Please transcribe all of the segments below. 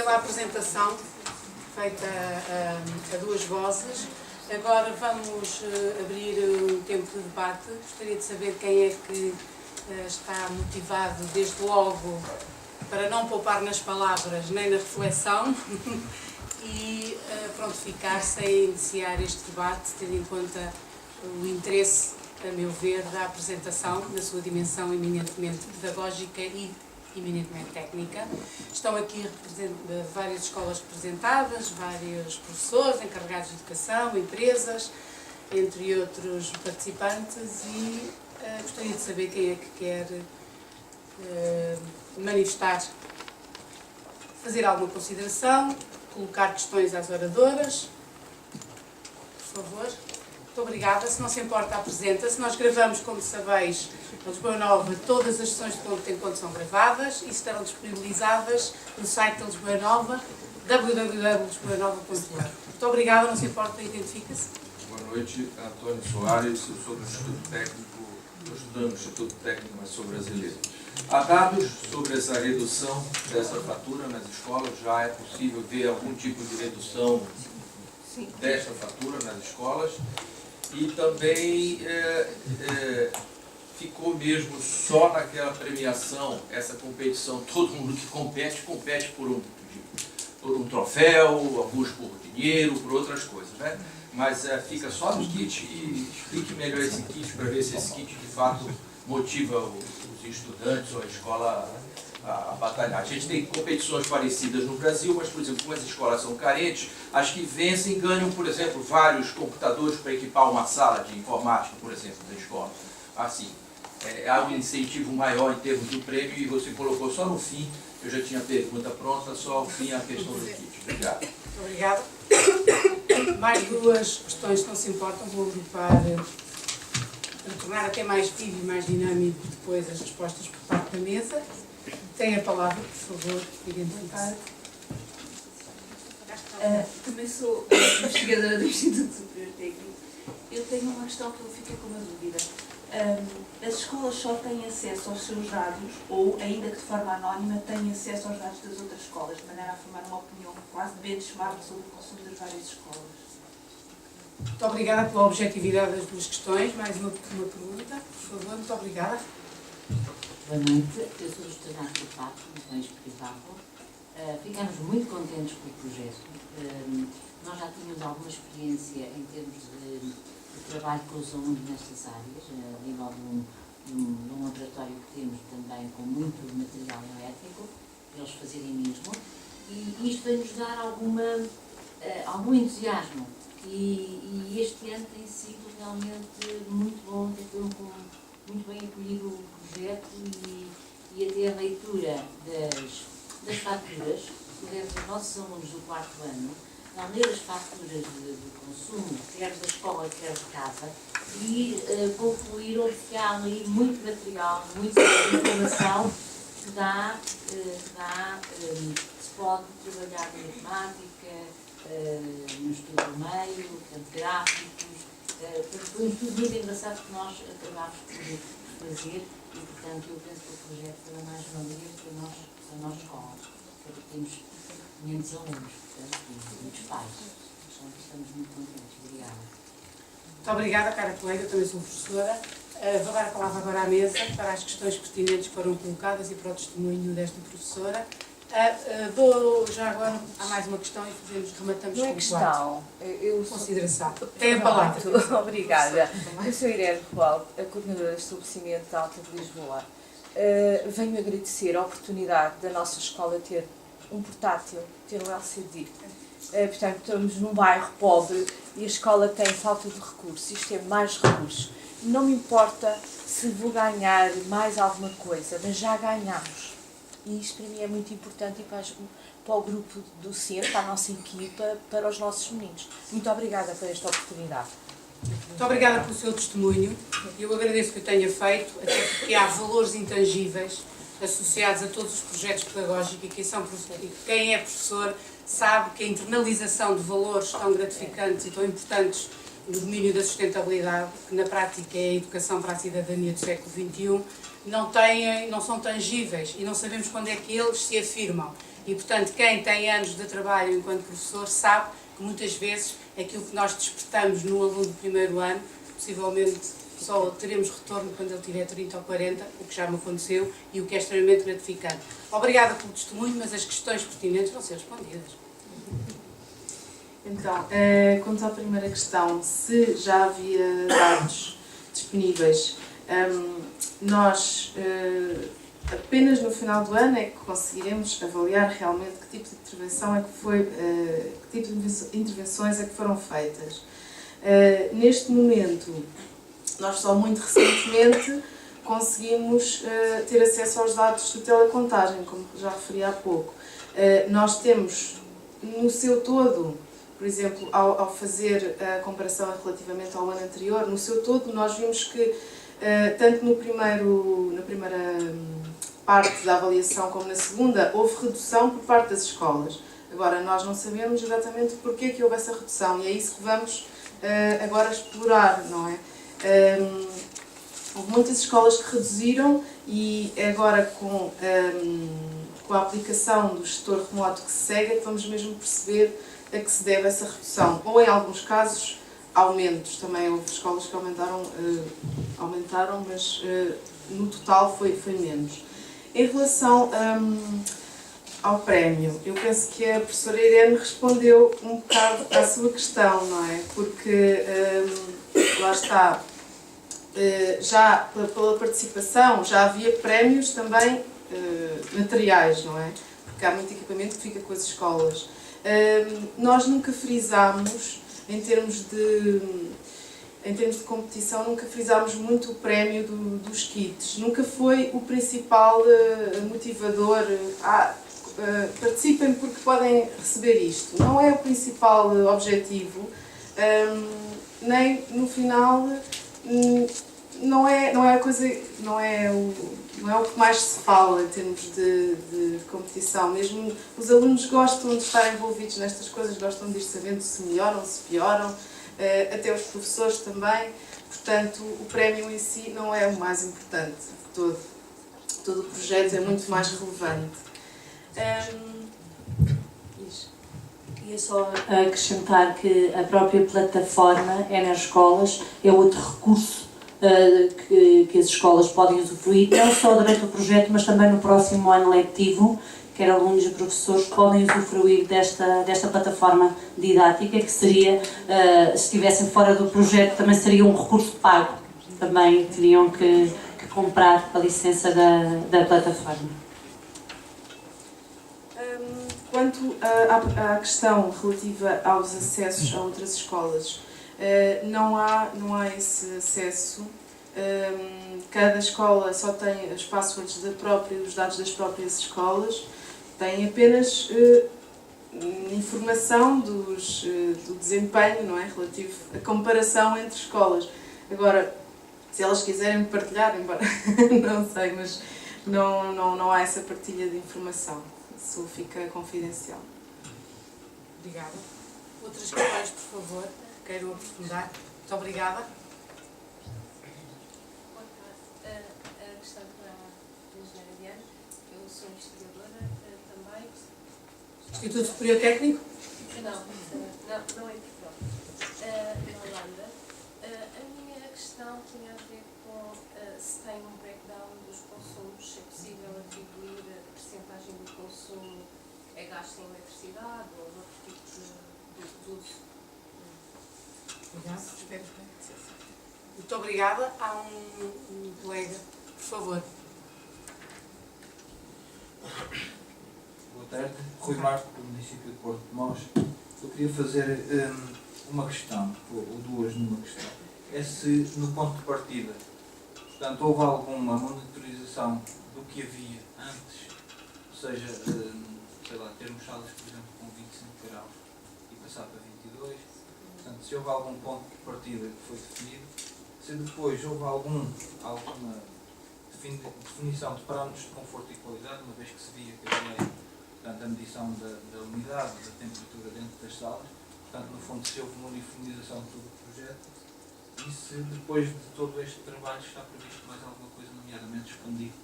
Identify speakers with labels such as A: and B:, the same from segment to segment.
A: pela apresentação feita a duas vozes. Agora vamos abrir um tempo de debate. Gostaria de saber quem é que está motivado desde logo para não poupar nas palavras nem na reflexão e prontificar-se a iniciar este debate, tendo em conta o interesse, a meu ver, da apresentação na sua dimensão eminentemente pedagógica e eminentemente técnica. Estão aqui várias escolas representadas, vários professores, encarregados de educação, empresas, entre outros participantes, e gostaria de saber quem é que quer manifestar, fazer alguma consideração, colocar questões às oradoras. Por favor. Muito obrigada. Se não se importa, apresenta-se. Nós gravamos, como sabeis, em Lisboa Nova, todas as sessões de ponto de encontro são gravadas e estarão disponibilizadas no site da Lisboa Nova, www.lisboanova.org. Muito obrigada. Não se importa, identifica-se.
B: Boa noite, Antônio Soares. Eu sou do Instituto Técnico, estou estudando no Instituto Técnico, mas sou brasileiro. Há dados sobre essa redução dessa fatura nas escolas? Já é possível ver algum tipo de redução desta fatura nas escolas? E também ficou mesmo só naquela premiação, essa competição, todo mundo que compete por um troféu, alguns por dinheiro, por outras coisas, né? Mas fica só no kit, e explique melhor esse kit para ver se esse kit de fato motiva os estudantes ou a escola a batalhar. A gente tem competições parecidas no Brasil, mas, por exemplo, como as escolas são carentes, as que vencem ganham, por exemplo, vários computadores para equipar uma sala de informática, por exemplo, da escola. Assim, há um incentivo maior em termos do prêmio, e você colocou só no fim, eu já tinha a pergunta pronta, só ao fim a questão do kit. Obrigado.
A: Muito obrigada. Mais duas questões, se não se importam, vou agrupar para tornar até mais vivo e mais dinâmico depois as respostas por parte da mesa. Tem a palavra, por favor, identificar.
C: Também sou investigadora do Instituto Superior Técnico. Eu tenho uma questão que eu fiquei com uma dúvida. As escolas só têm acesso aos seus dados, ou, ainda que de forma anónima, têm acesso aos dados das outras escolas, de maneira a formar uma opinião quase benchmark sobre o consumo das várias escolas?
A: Muito obrigada pela objetividade das duas questões. Mais uma pergunta, por favor. Muito obrigada.
D: Boa noite, eu sou estudante do PAC, Missões Privado. Ficamos muito contentes com o projeto. Nós já tínhamos alguma experiência em termos de trabalho com os alunos nestas áreas, a nível de um laboratório que temos também com muito material elétrico, para eles fazerem mesmo. E isto vai-nos dar algum entusiasmo. E este ano tem sido realmente muito bom, muito bem acolhido o projeto, e até a leitura das faturas, os nossos alunos do quarto ano, ao ler as faturas de consumo, quer da escola, quer de casa, e concluíram que há ali muito material, muita informação que se pode trabalhar na matemática, no estudo do meio, portanto, gráficos. Foi um estudo muito engraçado que nós acabámos por fazer, e, portanto, eu penso que o projeto foi mais valia para a nossa escola, porque temos 500 alunos, portanto, e muitos pais. Então, estamos muito contentes. Obrigada.
A: Muito obrigada, cara colega. Eu também sou professora. Vou dar a palavra agora à mesa para as questões pertinentes que foram colocadas e para o testemunho desta professora. Dou já agora a mais uma questão e rematamos
E: não
A: com
E: é questão.
A: Consideração. Tem a palavra.
E: Obrigada. Eu sou Irene Roal, a coordenadora do estabelecimento da Alta de Lisboa. Venho agradecer a oportunidade da nossa escola ter um portátil, ter um LCD. Portanto, estamos num bairro pobre e a escola tem falta de recursos. Isto é mais recursos. Não me importa se vou ganhar mais alguma coisa, mas já ganhamos. E isto para mim é muito importante, e para o grupo docente, para a nossa equipa, para os nossos meninos. Muito obrigada por esta oportunidade.
A: Muito obrigada pelo seu testemunho. Eu agradeço que o tenha feito, até porque há valores intangíveis associados a todos os projetos pedagógicos, e quem é professor sabe que a internalização de valores tão gratificantes e tão importantes no domínio da sustentabilidade, que na prática é a educação para a cidadania do século XXI, não são tangíveis e não sabemos quando é que eles se afirmam. E, portanto, quem tem anos de trabalho enquanto professor sabe que muitas vezes aquilo que nós despertamos no aluno do primeiro ano, possivelmente só teremos retorno quando ele tiver 30 ou 40, o que já me aconteceu e o que é extremamente gratificante. Obrigada pelo testemunho, mas as questões pertinentes vão ser respondidas.
F: Então, quanto à primeira questão, se já havia dados disponíveis, nós apenas no final do ano é que conseguiremos avaliar realmente que tipo de intervenção é que foi, que tipo de intervenções é que foram feitas. Neste momento, nós só muito recentemente conseguimos ter acesso aos dados de telecontagem, como já referi há pouco. Nós temos no seu todo, por exemplo, ao fazer a comparação relativamente ao ano anterior, no seu todo nós vimos que tanto na primeira parte da avaliação como na segunda, houve redução por parte das escolas. Agora, nós não sabemos exatamente porquê que houve essa redução e é isso que vamos agora explorar, não é? Houve muitas escolas que reduziram e agora com a aplicação do gestor remoto que se segue é que vamos mesmo perceber a que se deve essa redução. Ou em alguns casos, aumentos. Também houve escolas que aumentaram, mas no total foi menos. Em relação ao prémio, eu penso que a professora Irene respondeu um bocado à sua questão, não é? Porque lá está, já pela participação já havia prémios também materiais, não é? Porque há muito equipamento que fica com as escolas. Nós nunca frisámos, em termos de competição, nunca frisámos muito o prémio dos kits. Nunca foi o principal motivador. Participem porque podem receber isto. Não é o principal objetivo, nem no final não é a coisa, não é o que mais se fala em termos de competição. Mesmo os alunos gostam de estar envolvidos nestas coisas, gostam de ir sabendo se melhoram, se pioram, até os professores também. Portanto, o prémio em si não é o mais importante de todo. Todo o projeto é muito mais relevante.
C: Queria só acrescentar que a própria plataforma é nas escolas, é outro recurso que as escolas podem usufruir, não só durante o projeto, mas também no próximo ano letivo, quer alunos e professores podem usufruir desta plataforma didática, que seria, se estivessem fora do projeto, também seria um recurso pago, também teriam que comprar a licença da plataforma.
F: Quanto à questão relativa aos acessos a outras escolas, não há esse acesso. Cada escola só tem as passwords dos dados das próprias escolas, tem apenas informação do desempenho, não é? Relativo à comparação entre escolas. Agora, se elas quiserem partilhar, embora não sei, mas não há essa partilha de informação. Isso fica confidencial.
A: Obrigada. Outras questões, por favor, queiram aprofundar. Muito obrigada.
G: A questão para a engenheira Diana, eu sou investigadora também.
A: Instituto Superior Técnico?
G: Não é Portugal. Na Holanda. A minha questão tinha a ver com se tem um breakdown dos consumos, se é possível atribuir a percentagem do consumo é gasto em eletricidade ou outro tipo de uso.
A: Obrigada. Muito obrigada. Há um colega, por favor.
H: Boa tarde, Rui Marco, do município de Porto de Mós. Eu queria fazer uma questão, ou duas numa questão. É se no ponto de partida, portanto, houve alguma monitorização do que havia antes, ou seja, sei lá, termos salas, por exemplo, com 25 graus e passar para 22, portanto, se houve algum ponto de partida que foi definido, se depois houve alguma definição de parâmetros de conforto e qualidade, uma vez que se via que havia, portanto, a medição da umidade, da temperatura dentro das salas, portanto, no fundo, se houve uma uniformização de todo o projeto, e se depois de todo este trabalho está previsto mais alguma coisa, nomeadamente expandido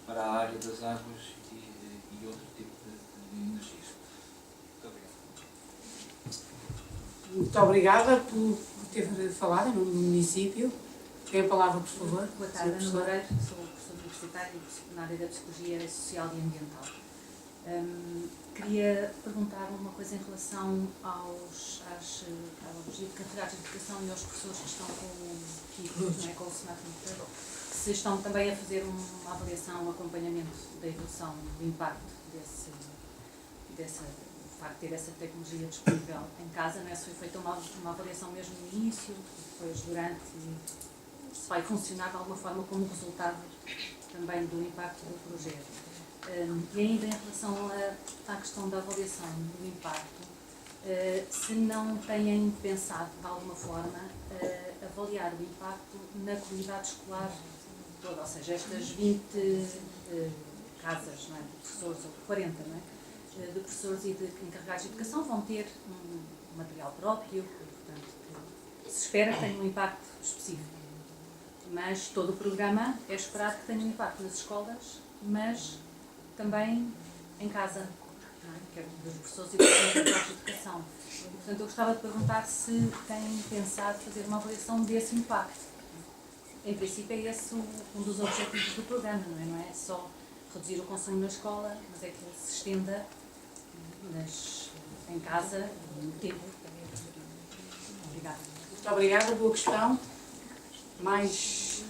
H: para a área das águas e outro tipo de Energias. Muito obrigado.
A: Muito obrigada por ter falado no município. Tem a palavra, por favor.
I: Boa tarde, Ana Loureiro, sou professora universitária na área da Psicologia Social e Ambiental. Queria perguntar uma coisa em relação aos encarregados de educação e aos professores que estão com o KIT, não é, com o SMART, se estão também a fazer uma avaliação, um acompanhamento da evolução, do impacto do facto de ter essa tecnologia disponível em casa, não é? Se foi feita uma avaliação mesmo no início, depois durante, e se vai funcionar de alguma forma como resultado também do impacto do projeto. E ainda em relação à questão da avaliação do impacto, se não têm pensado de alguma forma avaliar o impacto na comunidade escolar toda, ou seja, estas 20 casas, não é, de professores, ou 40, não é, de professores e de encarregados de educação vão ter um material próprio, portanto, que se espera que tenha um impacto específico. Mas todo o programa é esperado que tenha um impacto nas escolas, mas também em casa, não é? Quer dos professores e dos encarregados de educação. E, portanto, eu gostava de perguntar se têm pensado fazer uma avaliação desse impacto. Em princípio, é esse um dos objetivos do programa, não é só reduzir o consumo na escola, mas é que ele se estenda em casa e no tempo. Obrigada.
A: Muito obrigada, boa questão. Mais...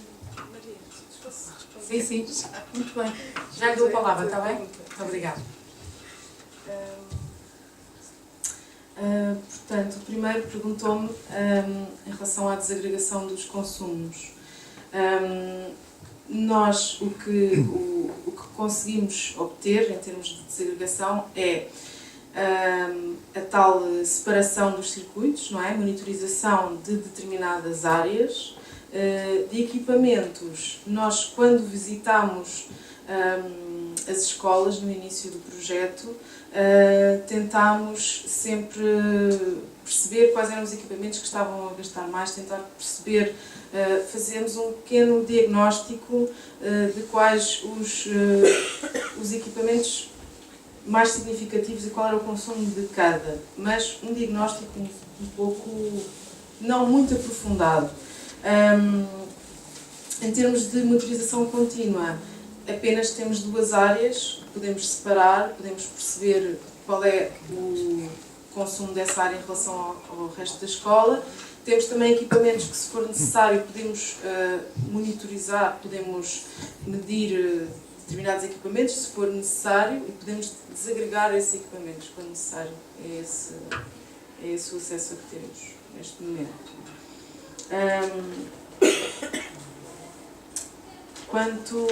A: Sim, muito bem. Já lhe dou a palavra, está bem? Muito obrigada.
F: Portanto, o primeiro perguntou-me em relação à desagregação dos consumos. Nós o que conseguimos obter em termos de desagregação é a tal separação dos circuitos, não é? Monitorização de determinadas áreas, de equipamentos. Nós, quando visitamos as escolas no início do projeto, tentámos sempre perceber quais eram os equipamentos que estavam a gastar mais, tentar perceber, fazermos um pequeno diagnóstico de quais os equipamentos mais significativos e qual era o consumo de cada, mas um diagnóstico um pouco, não muito aprofundado. Em termos de monitorização contínua, apenas temos duas áreas, podemos separar, podemos perceber qual é o consumo dessa área em relação ao resto da escola. Temos também equipamentos que, se for necessário, podemos monitorizar, podemos medir determinados equipamentos, se for necessário, e podemos desagregar esses equipamentos quando necessário. É esse o acesso a que temos neste momento. Quanto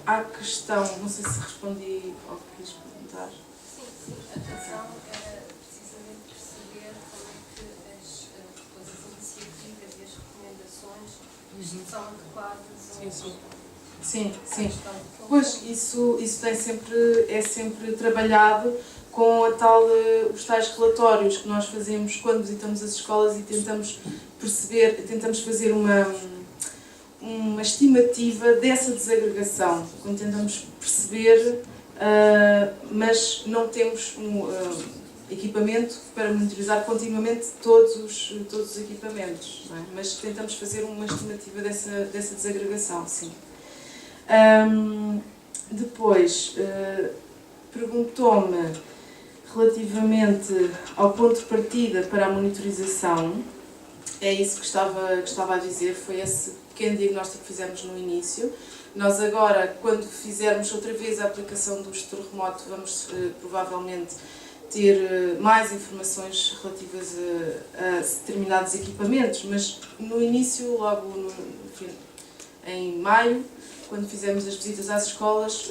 F: à questão, não sei se respondi ao que quis perguntar.
G: Sim. A questão era precisamente perceber como é que as iniciativas e as recomendações são adequadas
F: Sim. Pois, isso é sempre trabalhado com os tais relatórios que nós fazemos quando visitamos as escolas e tentamos fazer uma estimativa dessa desagregação, quando tentamos perceber, mas não temos equipamento para monitorizar continuamente todos os equipamentos, não é? Mas tentamos fazer uma estimativa dessa desagregação, sim. Depois, perguntou-me relativamente ao ponto de partida para a monitorização. É isso que estava a dizer, foi esse pequeno diagnóstico que fizemos no início. Nós agora, quando fizermos outra vez a aplicação do gestor remoto, vamos provavelmente ter mais informações relativas a determinados equipamentos, mas no início, logo em maio, quando fizemos as visitas às escolas,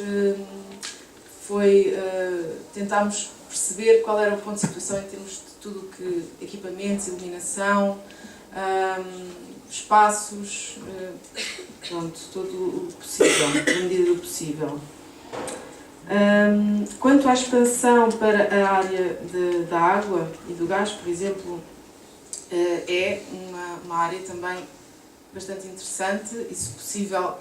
F: tentámos perceber qual era o ponto de situação em termos de tudo que equipamentos, iluminação, espaços, todo o possível, na medida do possível. Quanto à expansão para a área da água e do gás, por exemplo, é uma área também bastante interessante e, se possível,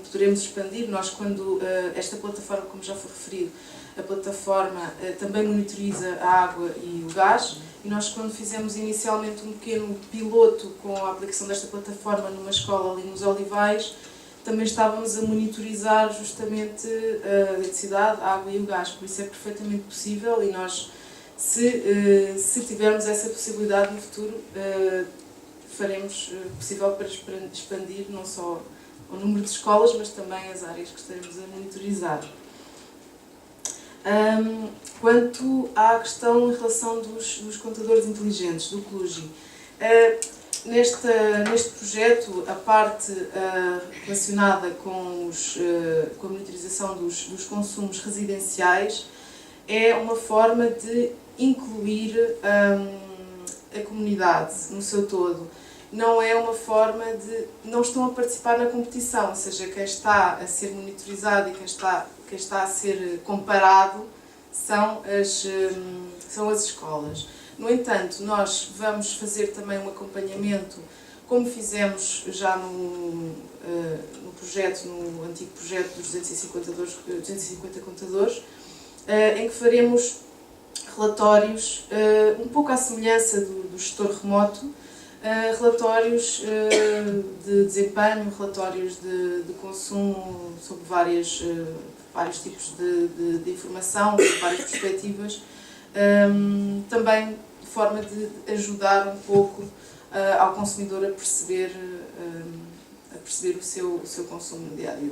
F: poderemos expandir. Nós, quando esta plataforma, como já foi referido, a plataforma também monitoriza a água e o gás, e nós, quando fizemos inicialmente um pequeno piloto com a aplicação desta plataforma numa escola ali nos Olivais, também estávamos a monitorizar justamente a eletricidade, a água e o gás, por isso é perfeitamente possível, e nós, se tivermos essa possibilidade no futuro, faremos possível para expandir não só o número de escolas, mas também as áreas que estaremos a monitorizar. Quanto à questão em relação dos contadores inteligentes, do CLUGI, neste projeto, a parte relacionada com a monitorização dos consumos residenciais é uma forma de incluir a comunidade no seu todo. Não é uma forma de... não estão a participar na competição, ou seja, quem está a ser monitorizado e quem está a ser comparado são as escolas. No entanto, nós vamos fazer também um acompanhamento, como fizemos já no projeto, no antigo projeto dos 250 contadores, em que faremos relatórios, um pouco à semelhança do gestor remoto, relatórios de desempenho, relatórios de consumo sobre vários tipos de informação, várias perspectivas, também de forma de ajudar um pouco ao consumidor a perceber o seu consumo no dia a dia,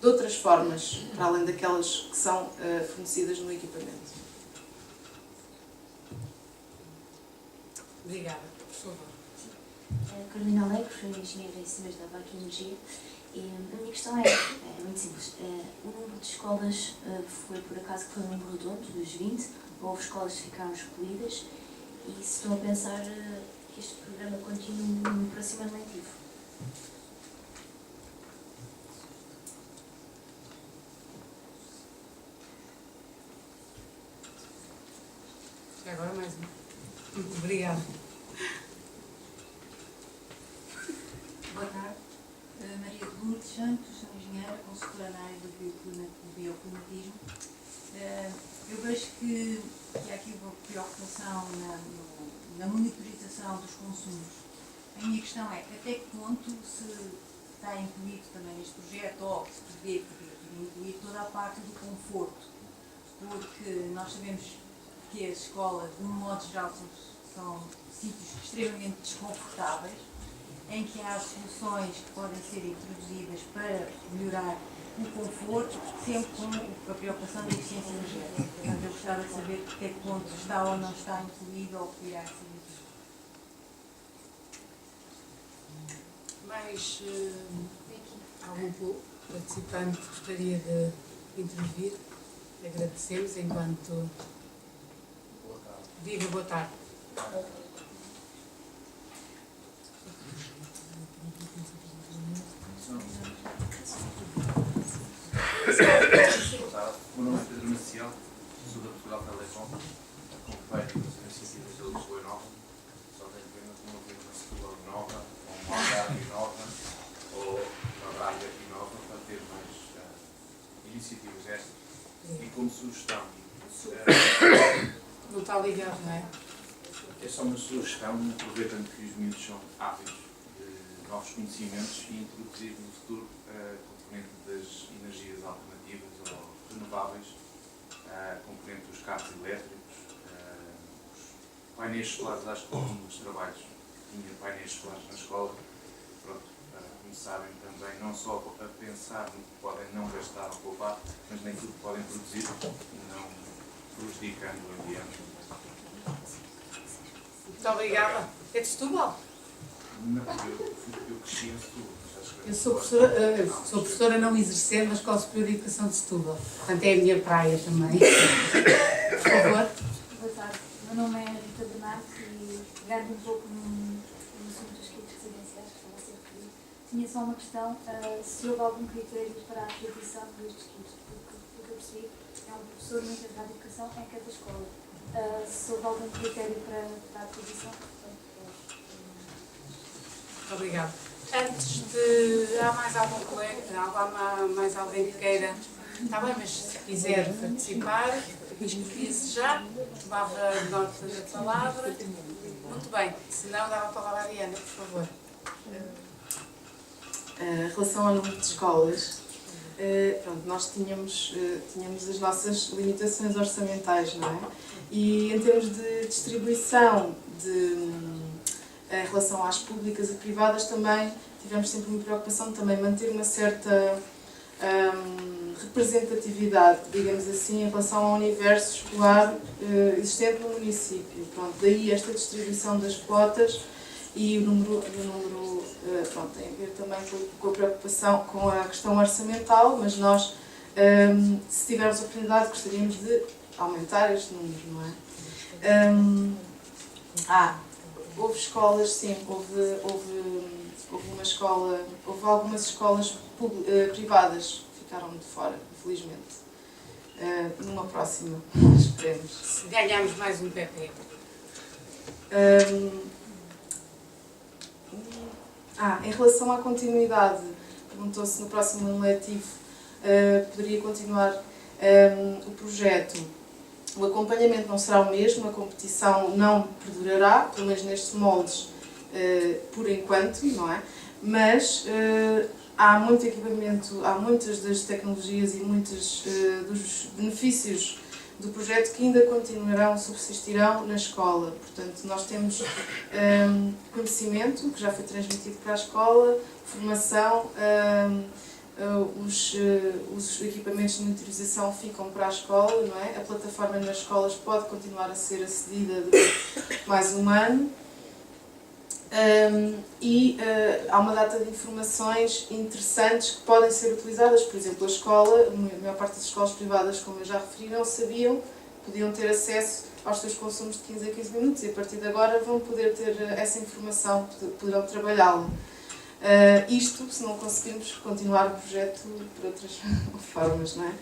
F: de outras formas, para além daquelas que são fornecidas no equipamento.
A: Obrigada. Por favor.
J: Carolina Alegre, sou engenheira em sistemas da Vaca Energia, e a minha questão é muito simples. O número de escolas foi por acaso que foi um número redondo, dos 20, ou houve escolas que ficaram excluídas, e se estão a pensar que este programa continue no próximo ano letivo?
A: Agora mais uma. Obrigada.
K: Boa tarde. Maria de Lourdes Santos, sou engenheira, consultora na área do bioclimatismo. Eu vejo que há aqui uma preocupação na monitorização dos consumos. A minha questão é, até que ponto se está incluído também neste projeto, ou se poderia incluir toda a parte do conforto, porque nós sabemos que as escolas, de um modo geral, são sítios extremamente desconfortáveis, em que há soluções que podem ser introduzidas para melhorar o conforto, sempre com a preocupação da eficiência energética. Portanto, eu gostava de saber até que ponto está ou não está incluído ou que irá ser incluído.
A: Mais algum participante gostaria de intervir? Agradecemos enquanto...
L: Boa tarde.
A: Viva, boa tarde.
L: O meu nome é Pedro Maciel, sou da Portugal Telecom, acompanho as iniciativas da Lisboa Nova, só tenho pena de não haver uma Setúbal nova, ou uma Algarve nova, ou uma Braga nova, para ter mais iniciativas estas. E como sugestão,
A: Não está ligado, não é?
L: é só uma sugestão, aproveitando que os miúdos são ávidos de novos conhecimentos e introduzir no futuro a componente das energias alternativas ou renováveis, a componente dos carros elétricos, os painéis solares. Acho que um dos trabalhos tinha painéis solares na escola, pronto, para começarem também não só a pensar no que podem não gastar ou poupar, mas naquilo que podem produzir, não prejudicando o ambiente.
A: Muito obrigada. É de Setúbal?
L: Não, eu cresci em Setúbal.
A: Eu sou professora não exercer na Escola Superior de Educação de Setúbal. Portanto, é a minha praia também. Por favor.
J: Boa tarde. Meu nome é Rita Bernardo e, pegando um pouco no assunto dos kits residenciais que estava a ser referido, tinha só uma questão, se houve algum critério para a aquisição destes kits, porque, pelo que eu percebi, é um professor na Integrada de Educação em cada escola. Se houve algum critério para a aquisição,
A: Muito obrigada. Antes de... Há mais algum colega? Há mais alguém que queira Está bem, mas se quiser participar, inscrevia-se já, tomava nota da palavra. Muito bem, se não, dava a palavra à Ariana, por favor.
F: Em relação ao número de escolas, pronto, nós tínhamos as nossas limitações orçamentais, não é? E em termos de distribuição, em relação às públicas e privadas, também tivemos sempre uma preocupação de também manter uma certa representatividade, digamos assim, em relação ao universo escolar existente no município. Pronto, daí esta distribuição das cotas e o número pronto, tem a ver também com a preocupação com a questão orçamental, mas nós, se tivermos a oportunidade, gostaríamos de aumentar este número, não é? Houve escolas, sim, houve algumas escolas privadas que ficaram de fora, infelizmente. Numa próxima, esperemos.
A: Se ganharmos mais um PP.
F: Em relação à continuidade, perguntou-se no próximo ano letivo poderia continuar o projeto. O acompanhamento não será o mesmo, a competição não perdurará, pelo menos nestes moldes, por enquanto, não é? Mas há muito equipamento, há muitas das tecnologias e muitos dos benefícios do projeto que ainda continuarão, subsistirão na escola. Portanto, nós temos conhecimento que já foi transmitido para a escola, formação, os equipamentos de monitorização ficam para a escola, não é? A plataforma nas escolas pode continuar a ser acedida durante mais um ano. Há uma data de informações interessantes que podem ser utilizadas. Por exemplo, a escola, a maior parte das escolas privadas, como eu já referi, não sabiam, podiam ter acesso aos seus consumos de 15 a 15 minutos e a partir de agora vão poder ter essa informação, poderão trabalhá-la. Isto se não conseguirmos continuar o projeto por outras formas, não é?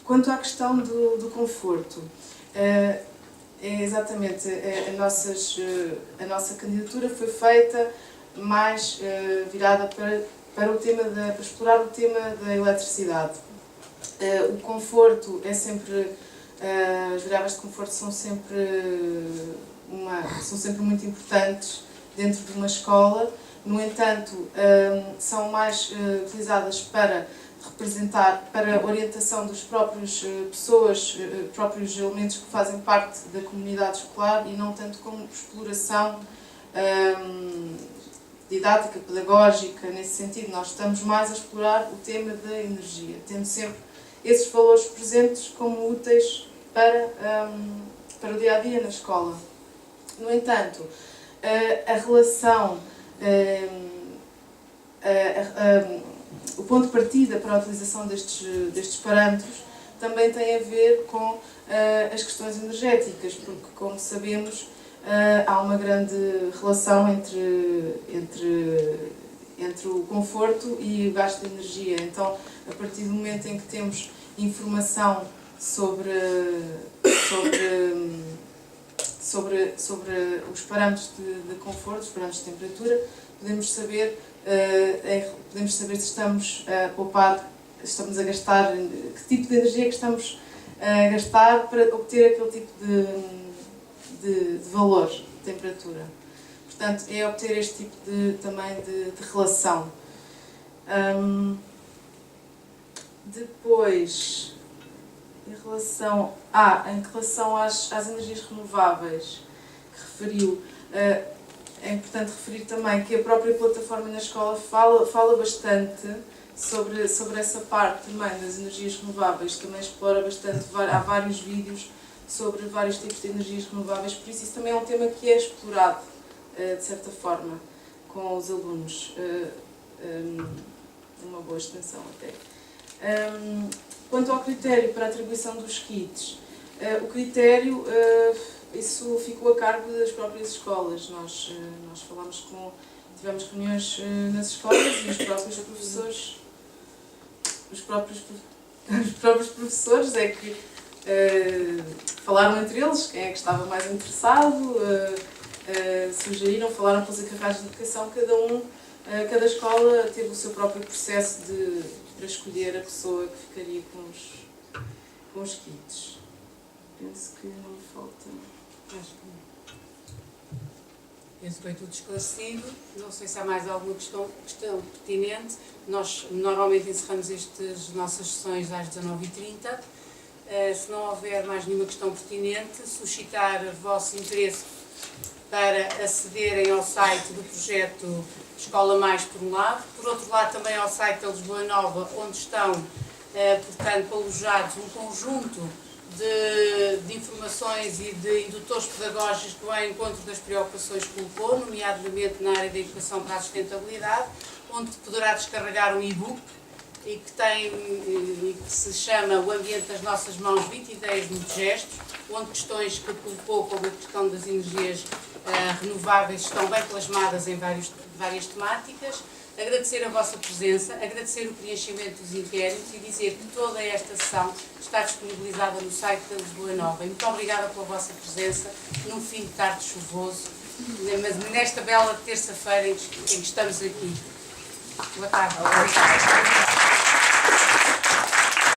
F: Quanto à questão do conforto, exatamente, a nossa candidatura foi feita mais virada para explorar o tema da eletricidade. O conforto é sempre, as variáveis de conforto são sempre muito importantes dentro de uma escola. No entanto, são mais utilizadas para representar, para a orientação dos próprios próprios elementos que fazem parte da comunidade escolar e não tanto como exploração didática, pedagógica. Nesse sentido, nós estamos mais a explorar o tema da energia, tendo sempre esses valores presentes como úteis para o dia-a-dia na escola. No entanto, a relação, o ponto de partida para a utilização destes parâmetros também tem a ver com as questões energéticas, porque, como sabemos, há uma grande relação entre o conforto e o gasto de energia. Então, a partir do momento em que temos informação sobre os parâmetros de conforto, os parâmetros de temperatura, podemos saber se estamos a poupar, estamos a gastar, que tipo de energia que estamos a gastar para obter aquele tipo de valor, de temperatura. Portanto, é obter este tipo também de relação. Depois, em relação às energias renováveis que referiu, é importante referir também que a própria plataforma na escola fala bastante sobre essa parte também das energias renováveis, também explora bastante, há vários vídeos sobre vários tipos de energias renováveis, por isso também é um tema que é explorado, de certa forma, com os alunos, uma boa extensão até. Quanto ao critério para a atribuição dos kits, o critério, isso ficou a cargo das próprias escolas. Nós tivemos reuniões nas escolas e os próprios professores é que falaram entre eles quem é que estava mais interessado, sugeriram, falaram com os encarregados de educação, cada escola teve o seu próprio processo de para escolher a pessoa que ficaria com os kits. Penso que não me falta.
A: Acho que não. Penso que foi tudo esclarecido. Não sei se há mais alguma questão pertinente. Nós normalmente encerramos estas nossas sessões às 19h30. Se não houver mais nenhuma questão pertinente, suscitar o vosso interesse para acederem ao site do projeto Escola Mais, por um lado. Por outro lado, também ao site da Lisboa Nova, onde estão, portanto, alojados um conjunto de informações e de indutores pedagógicos que vão ao encontro das preocupações que colocou, nomeadamente na área da educação para a sustentabilidade, onde poderá descarregar um e-book e que se chama O Ambiente das Nossas Mãos, 20 ideias, muitos gestos, onde questões que colocou, como a questão das energias renováveis, estão bem plasmadas em várias temáticas. Agradecer a vossa presença, agradecer o preenchimento dos inquéritos e dizer que toda esta sessão está disponibilizada no site da Lisboa Nova. E muito obrigada pela vossa presença num fim de tarde chuvoso, mas nesta bela terça-feira em que estamos aqui. Boa tarde.